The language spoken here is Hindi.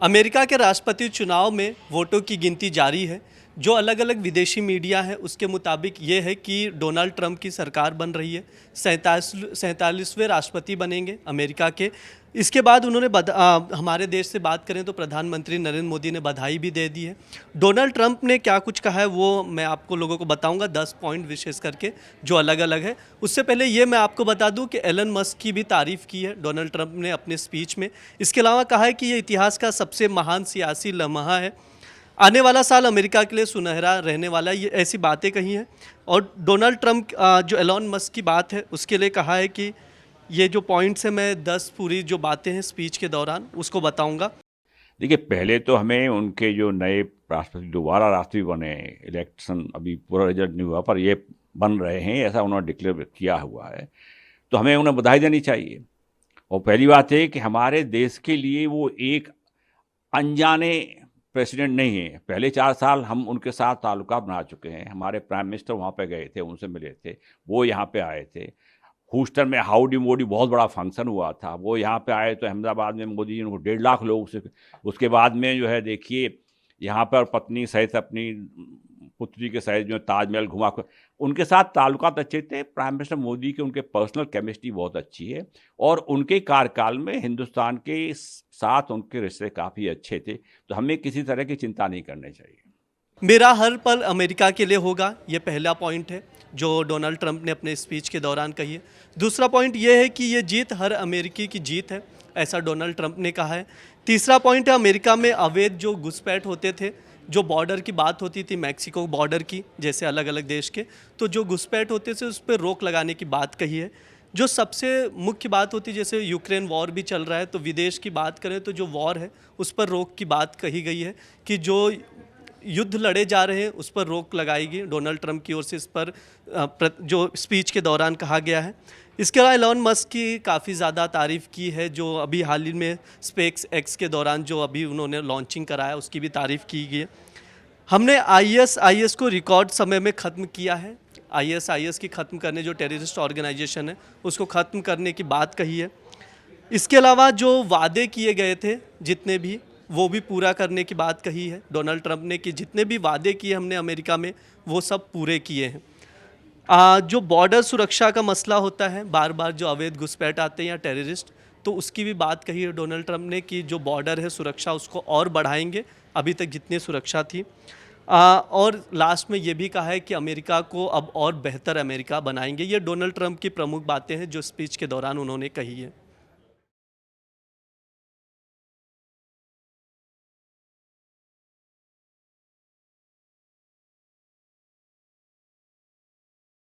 अमेरिका के राष्ट्रपति चुनाव में वोटों की गिनती जारी है। जो अलग अलग विदेशी मीडिया है उसके मुताबिक ये है कि डोनाल्ड ट्रंप की सरकार बन रही है, 47वें राष्ट्रपति बनेंगे अमेरिका के। इसके बाद उन्होंने हमारे देश से बात करें तो प्रधानमंत्री नरेंद्र मोदी ने बधाई भी दे दी है। डोनाल्ड ट्रंप ने क्या कुछ कहा है वो मैं आपको लोगों को बताऊंगा, 10 पॉइंट विशेष करके जो अलग अलग है। उससे पहले ये मैं आपको बता दूं कि एलन मस्क की भी तारीफ़ की है डोनाल्ड ट्रंप ने अपने स्पीच में। इसके अलावा कहा है कि ये इतिहास का सबसे महान सियासी लम्हा है, आने वाला साल अमेरिका के लिए सुनहरा रहने वाला है, ये ऐसी बातें कही हैं। और डोनाल्ड ट्रंप जो एलन मस्क की बात है उसके लिए कहा है कि ये जो पॉइंट्स हैं मैं 10 पूरी जो बातें हैं स्पीच के दौरान उसको बताऊंगा। देखिए, पहले तो हमें उनके जो नए राष्ट्रपति दोबारा राष्ट्रपति बने, इलेक्शन अभी पूरा रिजल्ट नहीं हुआ पर ये बन रहे हैं, ऐसा उन्होंने डिक्लेयर किया हुआ है, तो हमें उन्हें बधाई देनी चाहिए। और पहली बात है कि हमारे देश के लिए वो एक अनजाने प्रेसिडेंट नहीं है। पहले 4 साल हम उनके साथ ताल्लुकात बना चुके हैं। हमारे प्राइम मिनिस्टर वहाँ पे गए थे, उनसे मिले थे, वो यहाँ पे आए थे। ह्यूस्टन में हाउडी मोडी बहुत बड़ा फंक्शन हुआ था, वो यहाँ पे आए तो अहमदाबाद में मोदी जी उनको 1.5 लाख लोग से। उसके बाद में जो है देखिए यहाँ पर पत्नी सहित अपनी पुत्री के सहित जो ताजमहल घुमा कर उनके साथ ताल्लुकात अच्छे थे। प्राइम मिनिस्टर मोदी के उनके पर्सनल केमिस्ट्री बहुत अच्छी है और उनके कार्यकाल में हिंदुस्तान के साथ उनके रिश्ते काफ़ी अच्छे थे, तो हमें किसी तरह की चिंता नहीं करनी चाहिए। मेरा हर पल अमेरिका के लिए होगा, ये पहला पॉइंट है जो डोनाल्ड ट्रंप ने अपने स्पीच के दौरान कही है। दूसरा पॉइंट ये है कि ये जीत हर अमेरिकी की जीत है, ऐसा डोनाल्ड ट्रंप ने कहा है। तीसरा पॉइंट है अमेरिका में अवैध जो घुसपैठ होते थे, जो बॉर्डर की बात होती थी मैक्सिको बॉर्डर की, जैसे अलग अलग देश के, तो जो घुसपैठ होते थे उस पर रोक लगाने की बात कही है। जो सबसे मुख्य बात होती, जैसे यूक्रेन वॉर भी चल रहा है, तो विदेश की बात करें तो जो वॉर है उस पर रोक की बात कही गई है कि जो युद्ध लड़े जा रहे हैं उस पर रोक लगाएगी डोनाल्ड ट्रंप की ओर से, इस पर जो स्पीच के दौरान कहा गया है। इसके अलावा एलन मस्क की काफ़ी ज़्यादा तारीफ़ की है, जो अभी हाल ही में स्पेस एक्स के दौरान जो अभी उन्होंने लॉन्चिंग कराया उसकी भी तारीफ़ की गई है। हमने आईएस को रिकॉर्ड समय में ख़त्म किया है। आईएस की ख़त्म करने, जो टेररिस्ट ऑर्गेनाइजेशन है उसको ख़त्म करने की बात कही है। इसके अलावा जो वादे किए गए थे जितने भी, वो भी पूरा करने की बात कही है डोनाल्ड ट्रंप ने कि जितने भी वादे किए हमने अमेरिका में वो सब पूरे किए हैं। जो बॉर्डर सुरक्षा का मसला होता है, बार बार जो अवैध घुसपैठ आते हैं या टेररिस्ट, तो उसकी भी बात कही है डोनाल्ड ट्रंप ने कि जो बॉर्डर है सुरक्षा उसको और बढ़ाएंगे अभी तक जितनी सुरक्षा थी। और लास्ट में ये भी कहा है कि अमेरिका को अब और बेहतर अमेरिका बनाएंगे। ये डोनाल्ड ट्रंप की प्रमुख बातें हैं जो स्पीच के दौरान उन्होंने कही है।